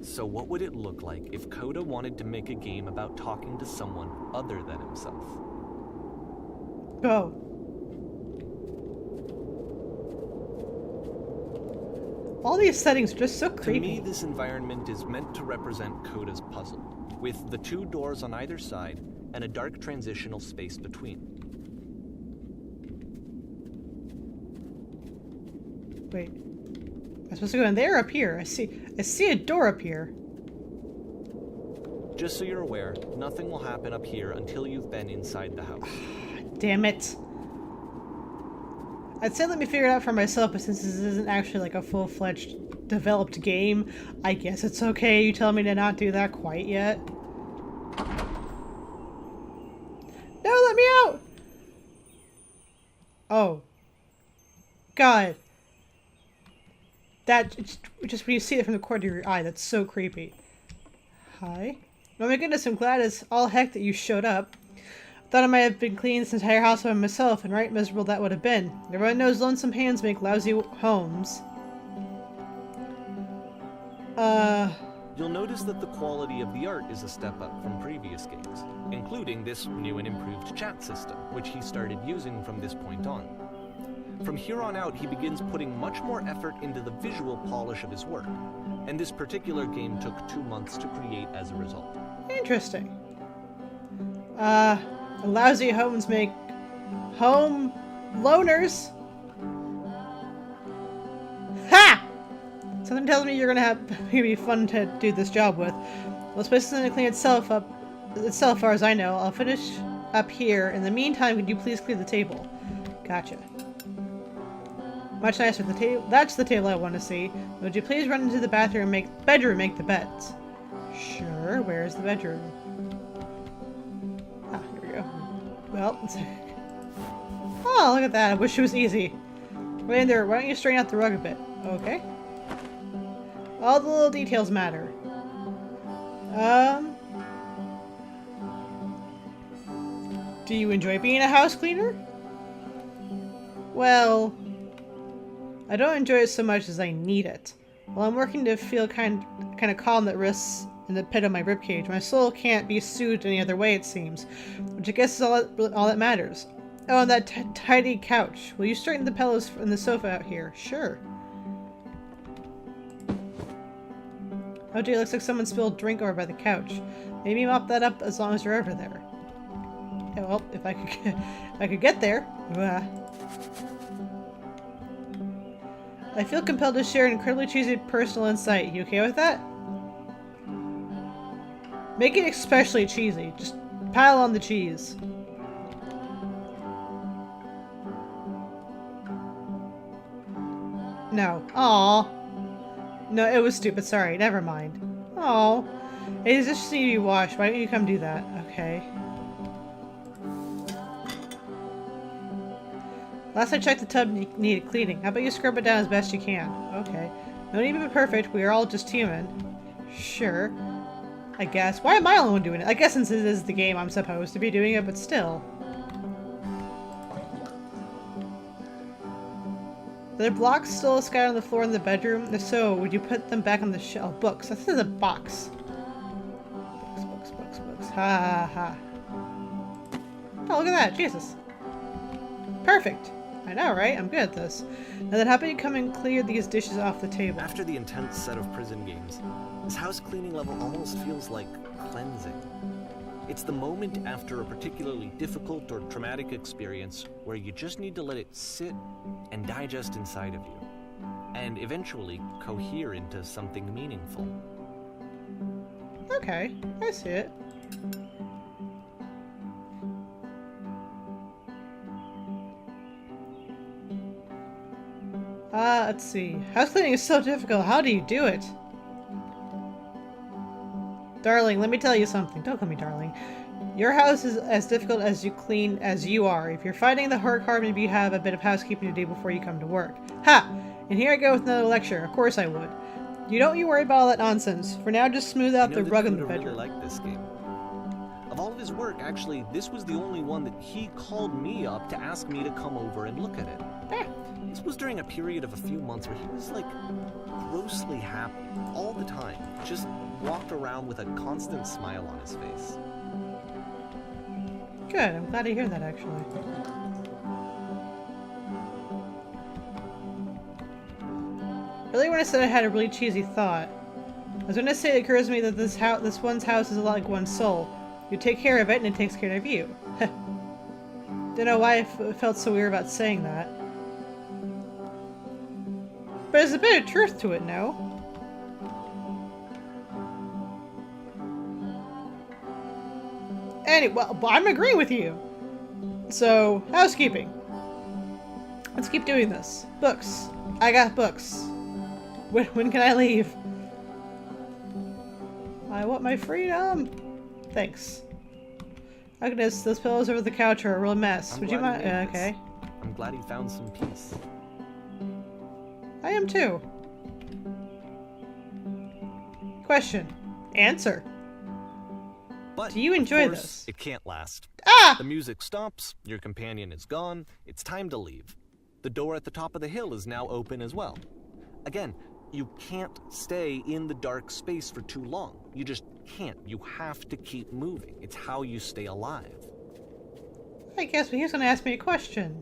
So what would it look like if Coda wanted to make a game about talking to someone other than himself? Go. All these settings are just so creepy. To me, this environment is meant to represent Coda's puzzle, with the two doors on either side and a dark transitional space between. Wait. I'm supposed to go in there or up here? I see a door up here. Just so you're aware, nothing will happen up here until you've been inside the house. Damn it. I'd say let me figure it out for myself, but since this isn't actually like a full-fledged developed game, I guess it's okay. You tell me to not do that quite yet. No, let me out! Oh. God. That, just when you see it from the corner of your eye, that's so creepy. Hi. Oh my goodness, I'm glad as all heck that you showed up. Thought I might have been cleaning this entire house by myself, and right miserable that would have been. Everyone knows lonesome hands make lousy homes. You'll notice that the quality of the art is a step up from previous games, including this new and improved chat system, which he started using from this point on. From here on out, he begins putting much more effort into the visual polish of his work, and this particular game took 2 months to create as a result. Interesting. Lousy homes make home loners. Ha! Something tells me you're gonna be fun to do this job with. Well, this place is gonna clean itself up, as far as I know. I'll finish up here. In the meantime, could you please clear the table? Gotcha. Much nicer. The table. That's the table I want to see. Would you please run into the bathroom and make the beds? Sure. Where's the bedroom? Ah, here we go. Well, oh, look at that. I wish it was easy. Right in there. Why don't you straighten out the rug a bit? Okay. All the little details matter. Do you enjoy being a house cleaner? Well, I don't enjoy it so much as I need it. While I'm working to feel kind of calm that rests in the pit of my ribcage, my soul can't be soothed any other way, it seems. Which I guess is all that matters. Oh, and that tidy couch. Will you straighten the pillows and the sofa out here? Sure. Oh dear, looks like someone spilled drink over by the couch. Maybe mop that up as long as you're over there. Yeah, well, if I could get there. I feel compelled to share an incredibly cheesy personal insight. You okay with that? Make it especially cheesy. Just pile on the cheese. No. Aww. No, it was stupid. Sorry. Never mind. Aww. Hey, does this need to be washed? Why don't you come do that? Okay. Last I checked, the tub needed cleaning. How about you scrub it down as best you can? Okay. No need to be perfect. We are all just human. Sure. I guess. Why am I the only one doing it? I guess since it is the game, I'm supposed to be doing it, but still. Are there blocks still scattered on the floor in the bedroom? If so, would you put them back on the shelf? Books. This is a box. Books. Ha ha ha. Oh, look at that. Jesus. Perfect. I know, right? I'm good at this. Now then, how about you come and clear these dishes off the table? After the intense set of prison games, this house cleaning level almost feels like cleansing. It's the moment after a particularly difficult or traumatic experience where you just need to let it sit and digest inside of you, and eventually cohere into something meaningful. Okay, I see it. Let's see. House cleaning is so difficult. How do you do it? Darling, let me tell you something. Don't call me darling. Your house is as difficult as you clean as you are. If you're fighting the hard maybe you have a bit of housekeeping to do before you come to work. Ha! And here I go with another lecture. Of course I would. Don't you worry about all that nonsense. For now, just smooth out the rug in the bedroom. I really like this game. Of all of his work, actually, this was the only one that he called me up to ask me to come over and look at it. Ah. This was during a period of a few months where he was, like, grossly happy all the time. Just walked around with a constant smile on his face. Good, I'm glad to hear that, actually. Earlier when I said I had a really cheesy thought, I was going to say it occurs to me that this one's house is a lot like one's soul. You take care of it and it takes care of you. Don't know why I felt so weird about saying that. But there's a bit of truth to it, no? Anyway, well, I'm agreeing with you. So, housekeeping. Let's keep doing this. Books. I got books. When can I leave? I want my freedom. Thanks. Oh goodness, those pillows over the couch are a real mess. Would you mind? Okay. I'm glad he found some peace. I am too. Question. Answer. But do you enjoy of course, this? It can't last. Ah! The music stops, your companion is gone, it's time to leave. The door at the top of the hill is now open as well. Again, you can't stay in the dark space for too long. You just can't. You have to keep moving. It's how you stay alive. I guess he was going to ask me a question.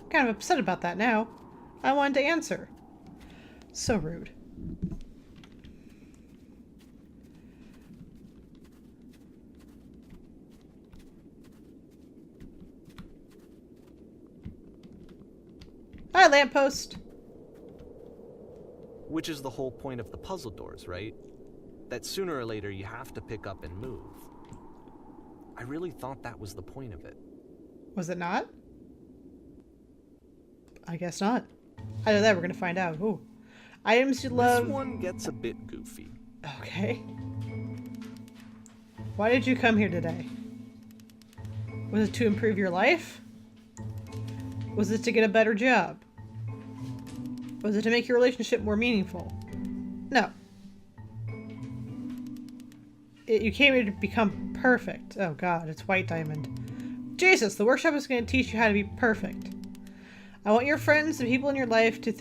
I'm kind of upset about that now. I wanted to answer. So rude. Hi, lamppost. Which is the whole point of the puzzle doors, right? That sooner or later you have to pick up and move. I really thought that was the point of it. Was it not? I guess not. Either that, we're gonna find out. Ooh. Items you love. This one gets a bit goofy. Okay. Why did you come here today? Was it to improve your life? Was it to get a better job? Was it to make your relationship more meaningful? No. You came here to become perfect. Oh god, it's White Diamond. Jesus, the workshop is going to teach you how to be perfect. I want your friends, the people in your life, to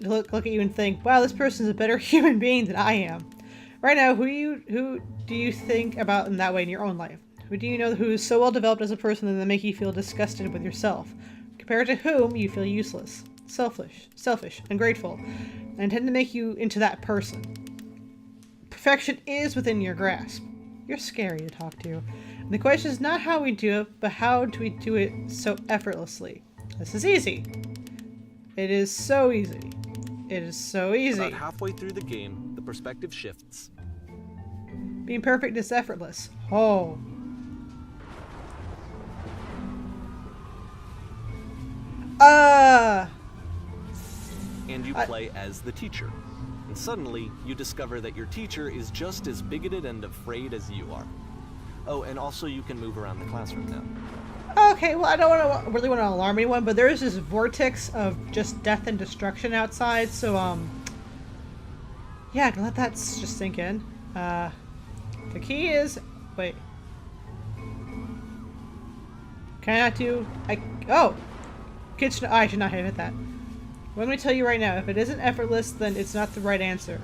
look at you and think, wow, this person's a better human being than I am. Right now, who do you think about in that way in your own life? Who do you know who is so well developed as a person that they make you feel disgusted with yourself? Compared to whom you feel useless, selfish, ungrateful, and intend to make you into that person. Perfection is within your grasp. You're scary to talk to. And the question is not how we do it, but how do we do it so effortlessly? This is easy. It is so easy. It is so easy. About halfway through the game, the perspective shifts. Being perfect is effortless. Oh. And you play as the teacher. And suddenly, you discover that your teacher is just as bigoted and afraid as you are. Oh, and also you can move around the classroom now. Okay, well, I don't really want to alarm anyone, but there is this vortex of just death and destruction outside, so, yeah, let that just sink in. The key is... Wait. Can I not do... Oh! Kitchen... Oh, I should not have hit that. Well, let me tell you right now, if it isn't effortless, then it's not the right answer.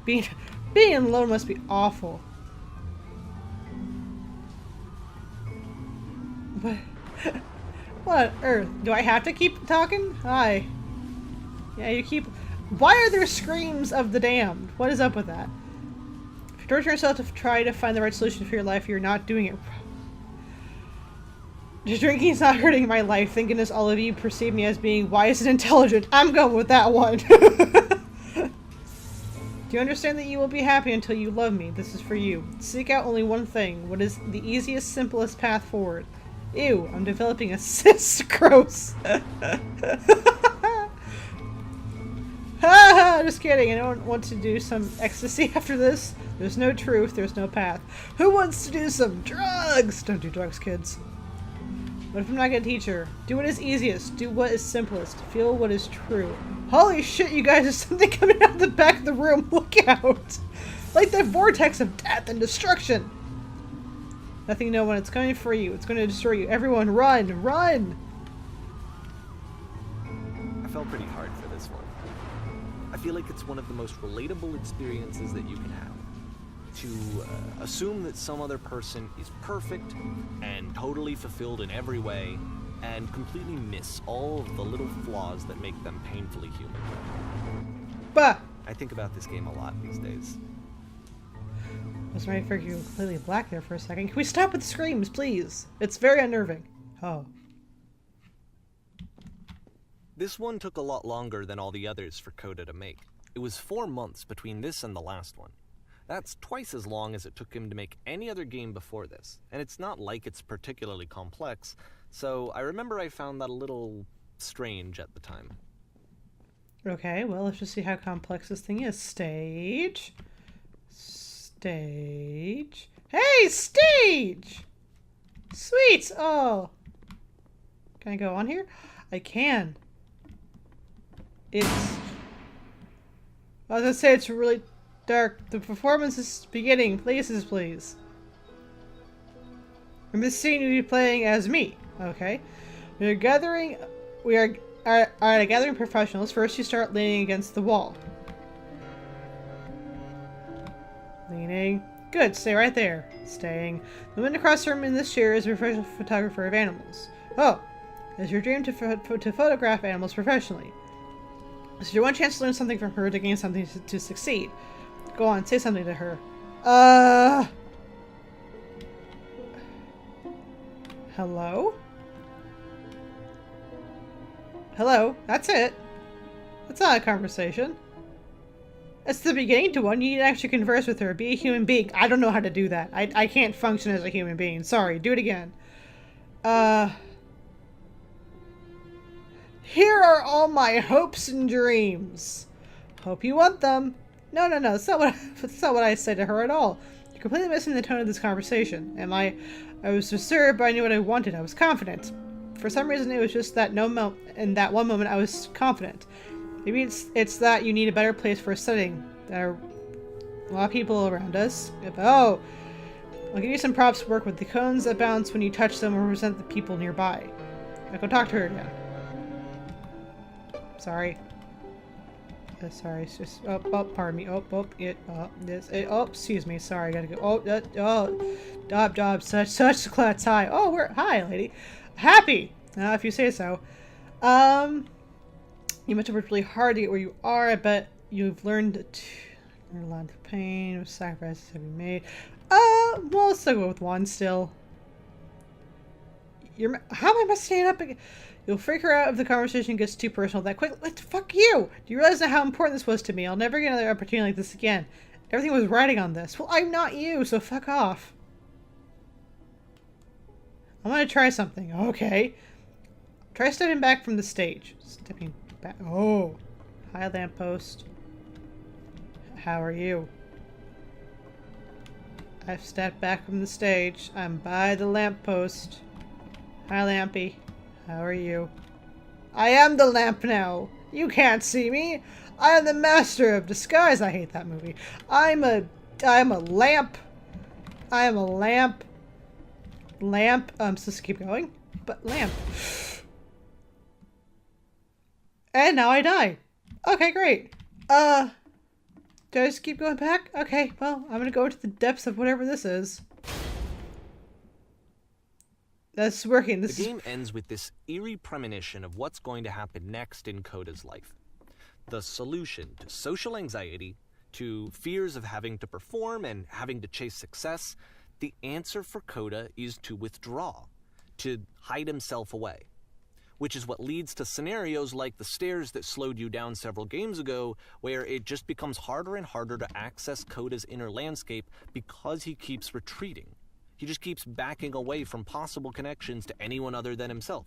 Being alone must be awful. What on earth? Do I have to keep talking? Hi. Yeah, you keep... Why are there screams of the damned? What is up with that? If you torture yourself to try to find the right solution for your life, you're not doing it. Just drinking is not hurting my life. Thank goodness all of you perceive me as being wise and intelligent. I'm going with that one. Do you understand that you will be happy until you love me? This is for you. Seek out only one thing. What is the easiest, simplest path forward? Ew, I'm developing a cyst. Gross. Just kidding. I don't want to do some ecstasy after this. There's no truth. There's no path. Who wants to do some drugs? Don't do drugs, kids. But if I'm not a teacher, do what is easiest. Do what is simplest. Feel what is true. Holy shit, you guys, there's something coming out the back of the room. Look out. Like the vortex of death and destruction. Nothing, no one. It's coming for you. It's going to destroy you. Everyone, run! Run! I felt pretty hard for this one. I feel like it's one of the most relatable experiences that you can have. To assume that some other person is perfect and totally fulfilled in every way, and completely miss all of the little flaws that make them painfully human. Bah! I think about this game a lot these days. I was ready for you completely black there for a second. Can we stop with the screams, please? It's very unnerving. Oh. This one took a lot longer than all the others for Coda to make. It was 4 months between this and the last one. That's twice as long as it took him to make any other game before this, and it's not like it's particularly complex, so I remember I found that a little strange at the time. Okay, well, let's just see how complex this thing is. Stage. Stage. Hey, stage! Sweet! Oh. Can I go on here? I can. It's... I was gonna say it's really dark. The performance is beginning. Places, please. In this scene, you'll be playing as me. Okay. We are gathering professionals. First, you start leaning against the wall. Leaning. Good. Stay right there. Staying. The woman across the room in this chair is a professional photographer of animals. Oh. It's your dream to photograph animals professionally. This is your one chance to learn something from her, to gain something to succeed. Go on, say something to her. Hello? Hello? That's it. That's not a conversation. It's the beginning to one. You need to actually converse with her. Be a human being. I don't know how to do that. I can't function as a human being. Sorry. Do it again. Here are all my hopes and dreams. Hope you want them. No. That's not what I said to her at all. You're completely missing the tone of this conversation. I was disturbed, but I knew what I wanted. I was confident. For some reason, it was just that in that one moment, I was confident. Maybe it's that you need a better place for studying. There are a lot of people around us. Oh, I'll give you some props to work with. The cones that bounce when you touch them represent the people nearby. I'll go talk to her again. Sorry. Sorry, it's just... Oh, pardon me. Excuse me. Sorry, I gotta go. Dob, such a class. Hi. Oh, hi, lady. Happy! If you say so. You must have worked really hard to get where you are. I bet you've learned a lot of pain. What sacrifices have you made? Well, let's go with one still. How am I messing it up again? You'll freak her out if the conversation gets too personal that quick. Fuck you! Do you realize how important this was to me? I'll never get another opportunity like this again. Everything was riding on this. Well, I'm not you, so fuck off. I want to try something. Okay. Try stepping back from the stage. Stepping back. Oh. Hi, lamppost. How are you? I've stepped back from the stage. I'm by the lamppost. Hi, Lampy. How are you? I am the lamp now. You can't see me. I am the master of disguise. I hate that movie. I'm a lamp. I am a lamp. Lamp. Supposed to keep going? But lamp. And now I die. Okay, great. Do I just keep going back? Okay, well, I'm gonna go into the depths of whatever this is. That's working. The game ends with this eerie premonition of what's going to happen next in Coda's life. The solution to social anxiety, to fears of having to perform and having to chase success, the answer for Coda is to withdraw, to hide himself away. Which is what leads to scenarios like the stairs that slowed you down several games ago, where it just becomes harder and harder to access Coda's inner landscape because he keeps retreating. He just keeps backing away from possible connections to anyone other than himself.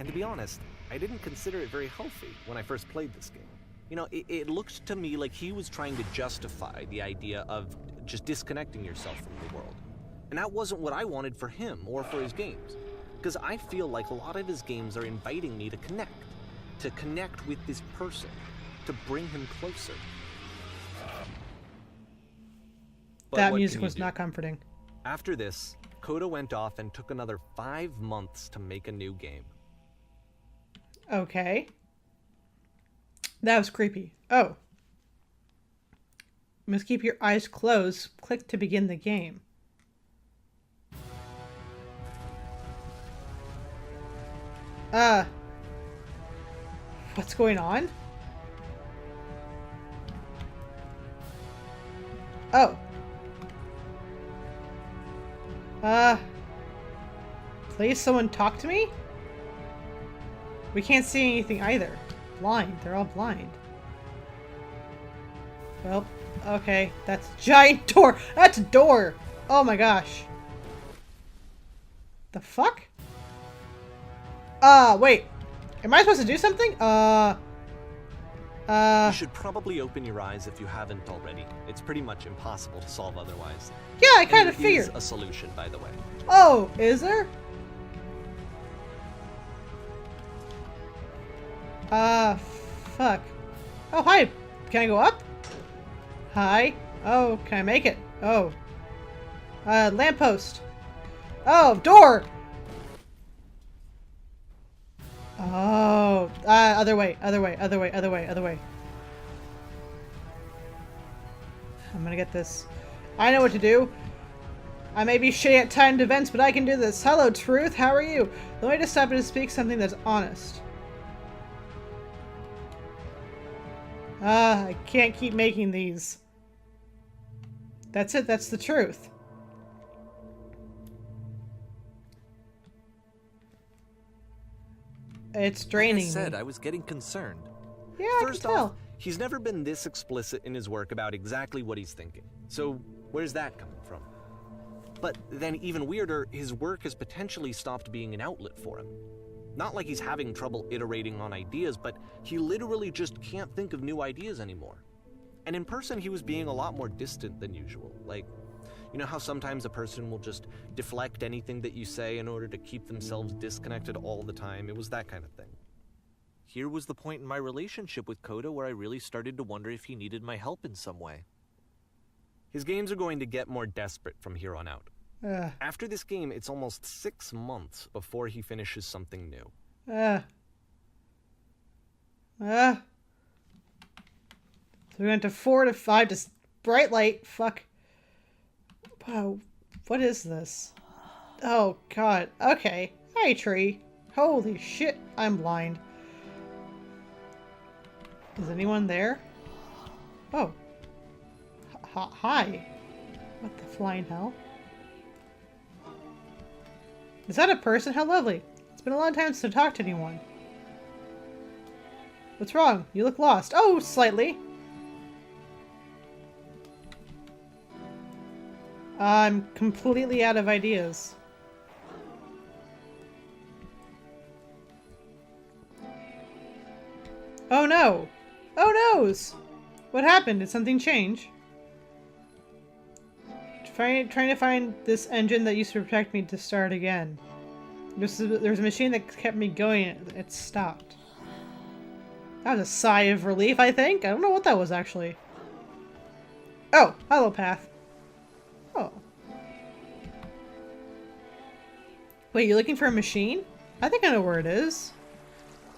And to be honest, I didn't consider it very healthy when I first played this game. You know, it looked to me like he was trying to justify the idea of just disconnecting yourself from the world. And that wasn't what I wanted for him or for his games. Because I feel like a lot of his games are inviting me to connect with this person, to bring him closer. That music was not comforting. After this, Coda went off and took another 5 months to make a new game. Okay. That was creepy. Oh. Must keep your eyes closed. Click to begin the game. What's going on? Oh. Please someone talk to me? We can't see anything either. Blind. They're all blind. Well, okay. That's a giant door. That's a door. Oh my gosh. The fuck? Wait. Am I supposed to do something? You should probably open your eyes if you haven't already. It's pretty much impossible to solve otherwise. Yeah, I kind of figured. There is a solution, by the way. Oh, is there? Fuck. Oh, hi. Can I go up? Hi. Oh, can I make it? Oh. Lamppost. Oh, door! Oh. Other way, other way, other way, other way, other way. I'm gonna get this. I know what to do. I may be shitty at timed events, but I can do this. Hello, Truth. How are you? The way to stop it is speak something that's honest. I can't keep making these. That's it. That's the truth. It's draining. Like I said, I was getting concerned. Yeah, First I can tell. off, he's never been this explicit in his work about exactly what he's thinking. So where's that coming from? But then even weirder, his work has potentially stopped being an outlet for him. Not like he's having trouble iterating on ideas, but he literally just can't think of new ideas anymore. And in person, he was being a lot more distant than usual. Like, you know how sometimes a person will just deflect anything that you say in order to keep themselves disconnected all the time? It was that kind of thing. Here was the point in my relationship with Coda where I really started to wonder if he needed my help in some way. His games are going to get more desperate from here on out. After this game, it's almost 6 months before he finishes something new. So we went to 4 to 5 to bright light. Fuck. Wow. What is this? Oh, God. Okay. Hi, tree. Holy shit. I'm blind. Is anyone there? Oh. Hi. What the flying hell? Is that a person? How lovely. It's been a long time since I talked to anyone. What's wrong? You look lost. Oh, slightly. I'm completely out of ideas. Oh no! Oh noes! What happened? Did something change? Trying to find this engine that used to protect me to start again. There's a machine that kept me going. It stopped. That was a sigh of relief, I think. I don't know what that was, actually. Oh, hello, Path. Oh. Wait, you're looking for a machine? I think I know where it is.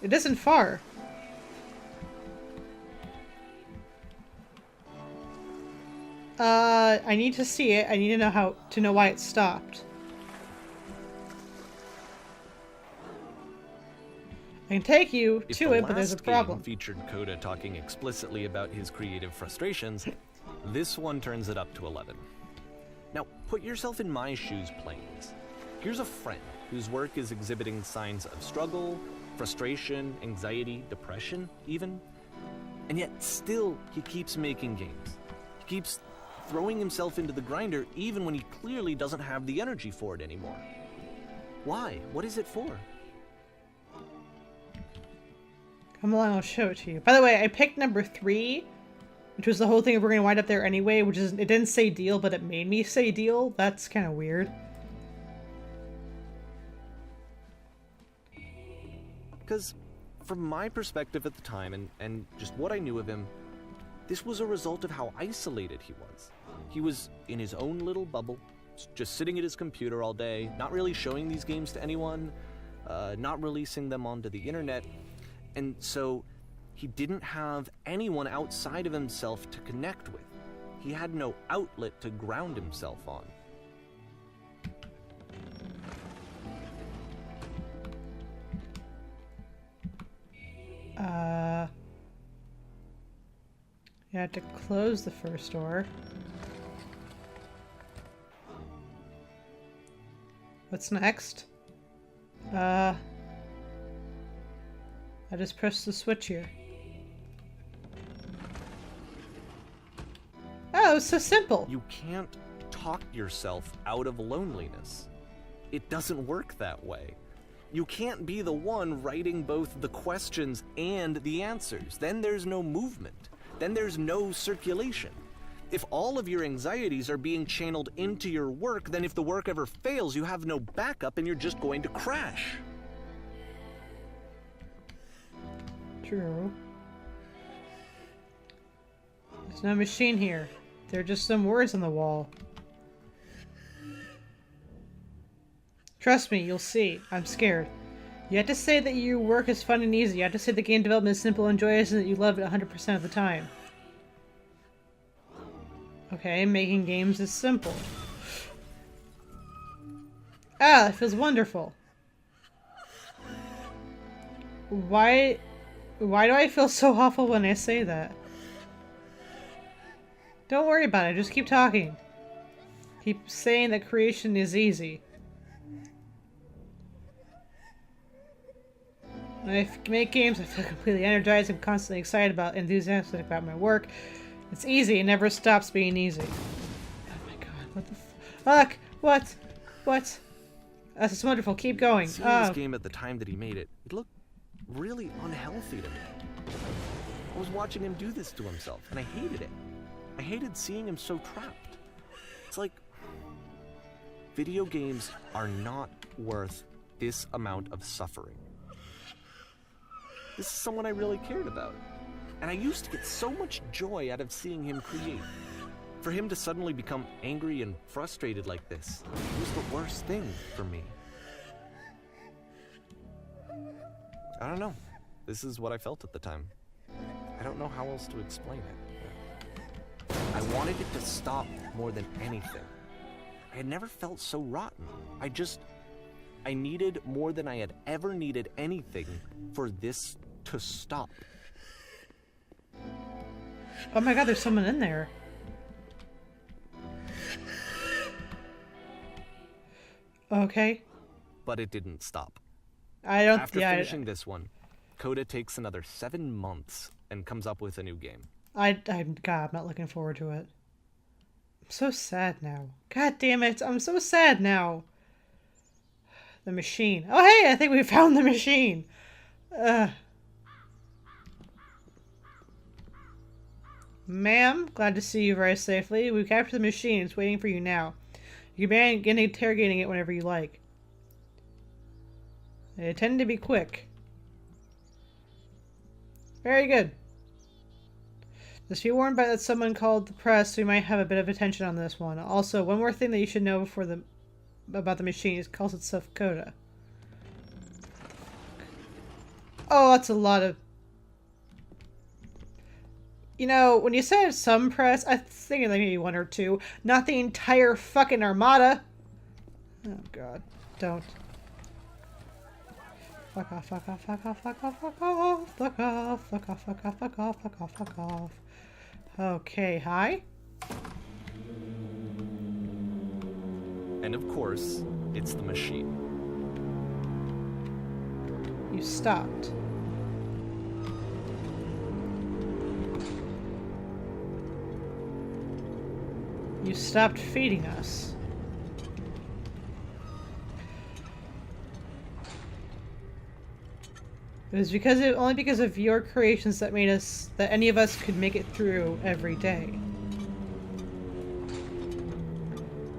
It isn't far. I need to see it. I need to know why it stopped. I can take you to it, but there's a problem. If the last game featured Coda talking explicitly about his creative frustrations, this one turns it up to 11. Now, put yourself in my shoes playing this. Here's a friend whose work is exhibiting signs of struggle, frustration, anxiety, depression, even. And yet, still, he keeps making games. He keeps throwing himself into the grinder even when he clearly doesn't have the energy for it anymore. Why? What is it for? Come along, I'll show it to you. By the way, I picked number 3, which was the whole thing of we're going to wind up there anyway, which is, it didn't say deal, but it made me say deal. That's kind of weird. Because from my perspective at the time, and just what I knew of him, this was a result of how isolated he was. He was in his own little bubble, just sitting at his computer all day, not really showing these games to anyone, not releasing them onto the internet, and so He didn't have anyone outside of himself to connect with. He had no outlet to ground himself on. You have to close the first door. What's next? I just pressed the switch here. Oh, it's so simple. You can't talk yourself out of loneliness. It doesn't work that way. You can't be the one writing both the questions and the answers. Then there's no movement. Then there's no circulation. If all of your anxieties are being channeled into your work, then if the work ever fails, you have no backup and you're just going to crash. True. There's no machine here. There are just some words on the wall. Trust me, you'll see. I'm scared. You have to say that your work is fun and easy. You have to say the game development is simple and joyous and that you love it 100% of the time. Okay, making games is simple. Ah, that feels wonderful. Why do I feel so awful when I say that? Don't worry about it, just keep talking. Keep saying that creation is easy. When I make games, I feel completely energized and constantly excited about, enthusiastic about my work. It's easy, it never stops being easy. Oh my god, what the fuck? What? What? This is wonderful, keep going. Seeing this game at the time that he made it, it looked really unhealthy to me. I was watching him do this to himself, and I hated it. I hated seeing him so trapped. It's like, video games are not worth this amount of suffering. This is someone I really cared about. And I used to get so much joy out of seeing him create. For him to suddenly become angry and frustrated like this was the worst thing for me. I don't know. This is what I felt at the time. I don't know how else to explain it. I wanted it to stop more than anything. I had never felt so rotten. I needed more than I had ever needed anything for this to stop. Oh my god, there's someone in there. Okay. But it didn't stop. After finishing this one, Coda takes another 7 months and comes up with a new game. God, I'm not looking forward to it. I'm so sad now. God damn it, I'm so sad now. The machine. Oh hey, I think we found the machine. Ma'am, glad to see you very safely. We captured the machine. It's waiting for you now. You can begin interrogating it whenever you like. They tend to be quick. Very good. Just be warned by that someone called the press, so we might have a bit of attention on this one. Also, one more thing that you should know about the machine. It calls itself Coda. Oh, that's a lot of... You know, when you said some press, I was thinking like maybe one or two. Not the entire fucking armada. Oh god. Don't. Fuck off, fuck off, fuck off, fuck off, fuck off, fuck off, fuck off, fuck off, fuck off, fuck off, fuck off. Okay, hi. And of course, it's the machine. You stopped. You stopped feeding us. It was only because of your creations that any of us could make it through every day.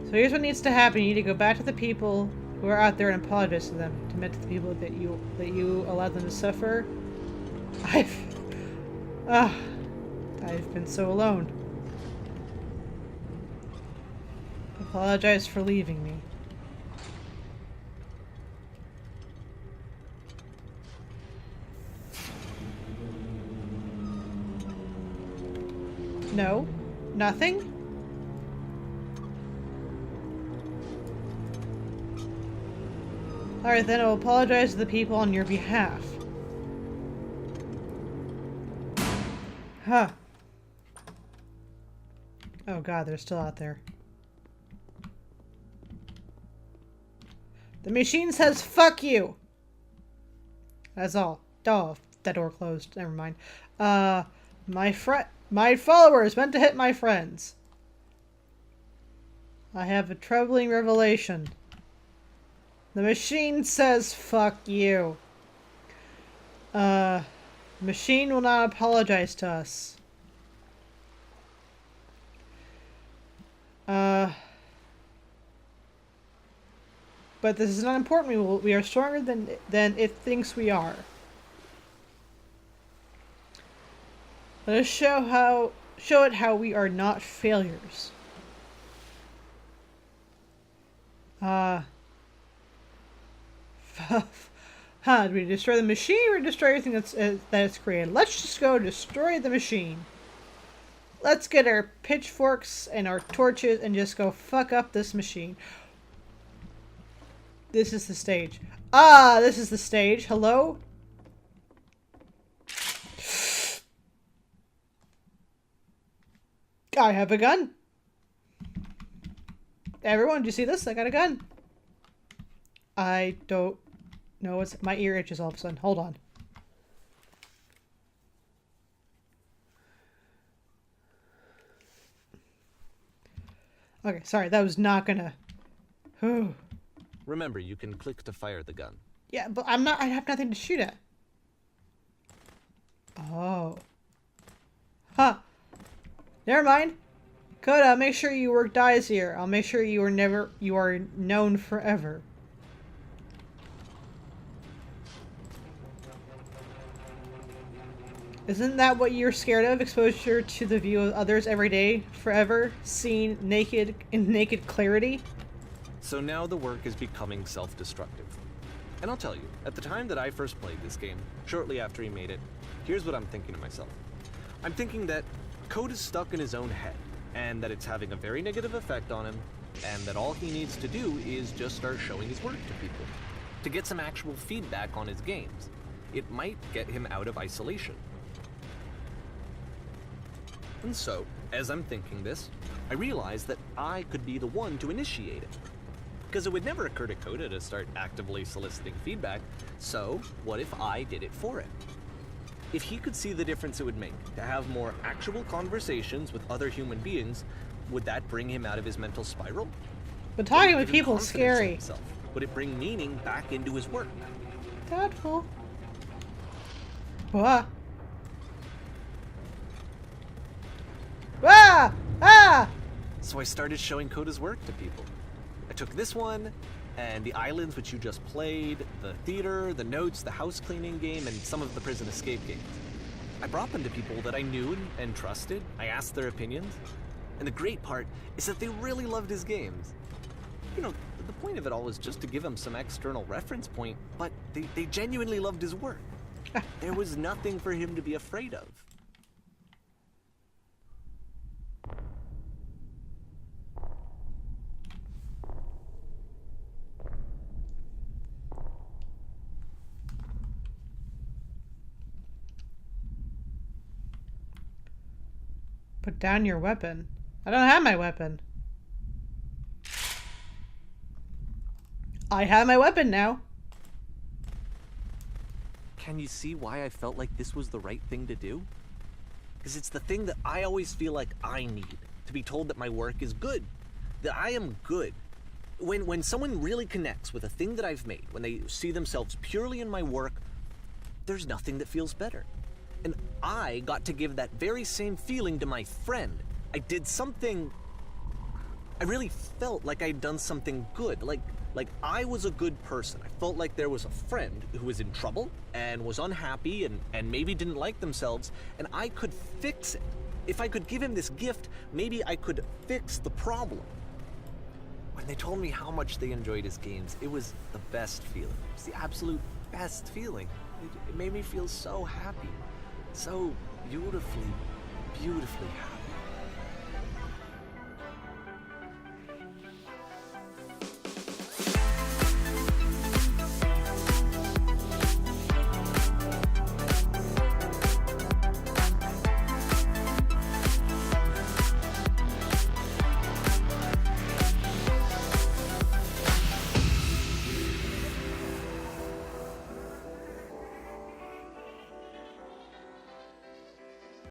So here's what needs to happen. You need to go back to the people who are out there and apologize to them. To admit to the people that you allowed them to suffer. I've been so alone. Apologize for leaving me. No. Nothing? Alright, then I'll apologize to the people on your behalf. Huh. Oh god, they're still out there. The machine says fuck you! That's all. Oh, that door closed. Never mind. My followers meant to hit my friends. I have a troubling revelation. The machine says fuck you. Machine will not apologize to us. But this is not important. We are stronger than it thinks we are. Let us show it how we are not failures. Do we destroy the machine or destroy everything that it's created? Let's just go destroy the machine. Let's get our pitchforks and our torches and just go fuck up this machine. This is the stage. This is the stage. Hello? I have a gun. Everyone, do you see this? I got a gun. I don't know. My ear itches all of a sudden. Hold on. Okay, sorry. That was not gonna... Remember, you can click to fire the gun. Yeah, but I have nothing to shoot at. Oh. Huh. Never mind. Coda, make sure your work dies here. I'll make sure you are known forever. Isn't that what you're scared of? Exposure to the view of others every day, forever, seen naked in naked clarity? So now the work is becoming self-destructive. And I'll tell you, at the time that I first played this game, shortly after he made it, here's what I'm thinking to myself. I'm thinking that Code is stuck in his own head, and that it's having a very negative effect on him, and that all he needs to do is just start showing his work to people, to get some actual feedback on his games. It might get him out of isolation. And so, as I'm thinking this, I realize that I could be the one to initiate it. Because it would never occur to Coda to start actively soliciting feedback, so what if I did it for him? If he could see the difference it would make to have more actual conversations with other human beings, would that bring him out of his mental spiral? But talking with people is scary. Would it bring meaning back into his work? Doubtful. Wah. Ah! Ah! So I started showing Coda's work to people. I took this one, and the islands which you just played, the theater, the notes, the house cleaning game, and some of the prison escape games. I brought them to people that I knew and trusted. I asked their opinions. And the great part is that they really loved his games. You know, the point of it all was just to give him some external reference point, but they genuinely loved his work. There was nothing for him to be afraid of. Put down your weapon. I don't have my weapon. I have my weapon now. Can you see why I felt like this was the right thing to do? Because it's the thing that I always feel like I need, to be told that my work is good, that I am good. When someone really connects with a thing that I've made, when they see themselves purely in my work, there's nothing that feels better. And I got to give that very same feeling to my friend. I did something... I really felt like I'd done something good, like I was a good person. I felt like there was a friend who was in trouble and was unhappy and maybe didn't like themselves, and I could fix it. If I could give him this gift, maybe I could fix the problem. When they told me how much they enjoyed his games, it was the best feeling. It was the absolute best feeling. It made me feel so happy. So beautifully, beautifully happy.